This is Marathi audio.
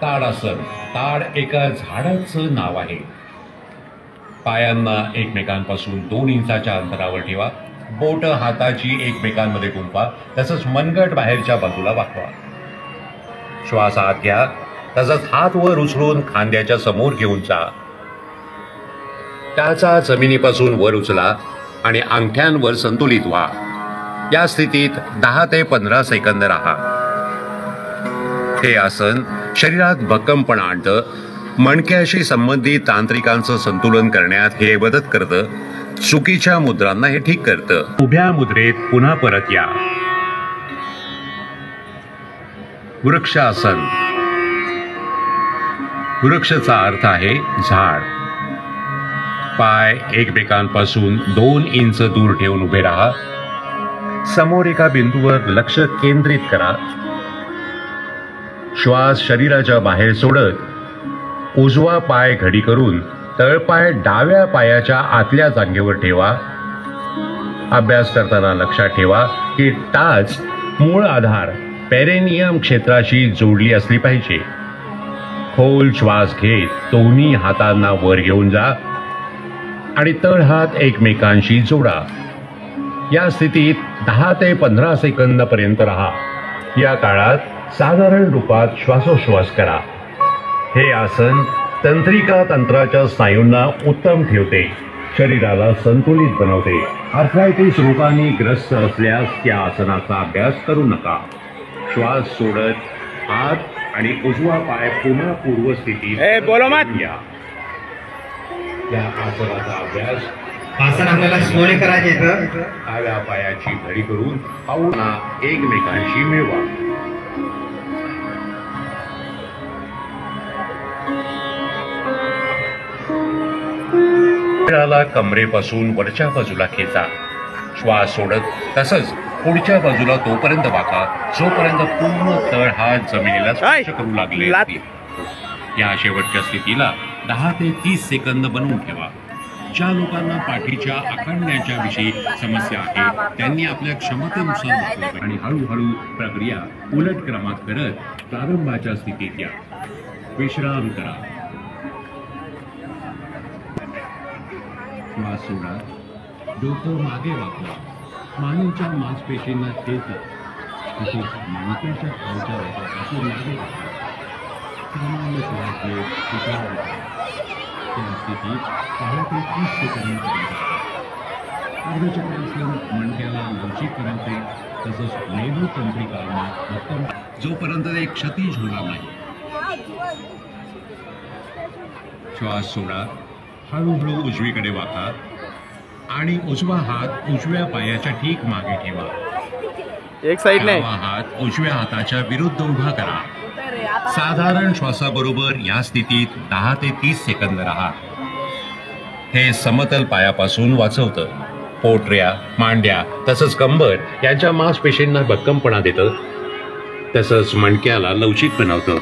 ताडासन. ताड एका झाडाचं नाव आहे. पायांना एकमेकांपासून 2 इंचाच्या अंतरावर ठेवा. बोट हाताची एकमेकांमध्ये गुंफा. तसंच मनगट बाहेरच्या बाजूला वाकवा. श्वास आत घ्या. तसंच हात वर उचलून खांद्याच्या समोर घेऊन जा. त्याचा जमिनीपासून वर उचला आणि अंगठ्यांवर संतुलित व्हा. या स्थितीत 10 ते 15 सेकंद राहा. हे आसन शरीरात भक्कमपणा आणतं. मणक्याशी संबंधित तांत्रिकांचं संतुलन करण्यात हे मदत करतं. चुकीच्या मुद्रांना हे ठीक करतं. उभ्या मुद्रेत पुन्हा परत या. वृक्षासन. वृक्षचा अर्थ आहे झाड. पाय एकमेकांपासून 2 इंच दूर ठेवून उभे राहा. समोर एका बिंदूवर लक्ष केंद्रित करा. श्वास शरीराच्या बाहेर सोडत उजवा पाय घडी करून तळपाय डाव्या पायाच्या आतल्या जागेवर ठेवा. अभ्यास करताना लक्षात ठेवा की टाच मूळ आधार पेरेनियम क्षेत्राशी जोडली असली पाहिजे. खोल श्वास घेत दोन्ही हातांना वर घेऊन जा आणि तळ हात एकमेकांशी जोडा. या स्थितीत 10 ते 15 सेकंद पर्यंत राहा. या काळात साधारण रूपात श्वासोश्वास करा. हे आसन तंत्रिका तंत्राच्या स्नायूंना उत्तम ठेवते. शरीराला संतुलित बनवते. आर्थरायटिस रोगाने ग्रस्त असल्यास त्या आसनाचा अभ्यास करू नका. श्वास सोडत हात आणि उजवा पाय पुन्हा पूर्वस्थितीत या. या आसनाचा अभ्यास आसन आपल्याला स्लोली करायचे. डाव्या पायाची घडी करून पाऊला एकमेकांशी मिळवा. शरीराला कमरेपासून वरच्या बाजूला खेचा. श्वास सोडत तसंच पुढच्या बाजूला तोपर्यंत वाका जोपर्यंत पूर्ण तळ हात जमिनीला स्पर्श करू लागले असतील. या शेवटच्या स्थितीला 10 ते 30 सेकंद बनवून ठेवा. ज्या लोकांना पाठीच्या आखडण्याच्या विषयी समस्या आहे त्यांनी आपल्या क्षमतेनुसार आणि हळूहळू प्रक्रिया उलट क्रमात करत प्रारंभाच्या स्थितीत या. विश्राम करा. श्वास सोडा. डोकं मागे वाकवा. मानेच्या मांसपेशींना खेचा. तसेच मानकाच्या खालच्या भागापासून मागे वाकवा. सामान्य श्वास घेत त्या स्थितीत 10 ते 30 सेकंद अर्धचक्रासन मणक्याला लवचिक करायचे. तसंच मेरू तंत्रिकांना भक्कम जोपर्यंत ते क्षतिज होणार नाही. श्वास सोडा. हळूहळू उजवीकडे वाका आणि उजवा हात उजव्या पायाच्या ठीक मागे ठेवा. एक साइड नाही. डावा हात उजव्या हाताच्या विरुद्ध उभा करा. साधारण श्वासाबरोबर या स्थितीत 10 ते 30 सेकंद राहा. हे समतल पायापासून वाचवतं. पोटऱ्या, मांड्या तसंच कंबर यांच्या मांसपेशींना भक्कमपणा देतं. तसंच मणक्याला लवचिक बनवतं.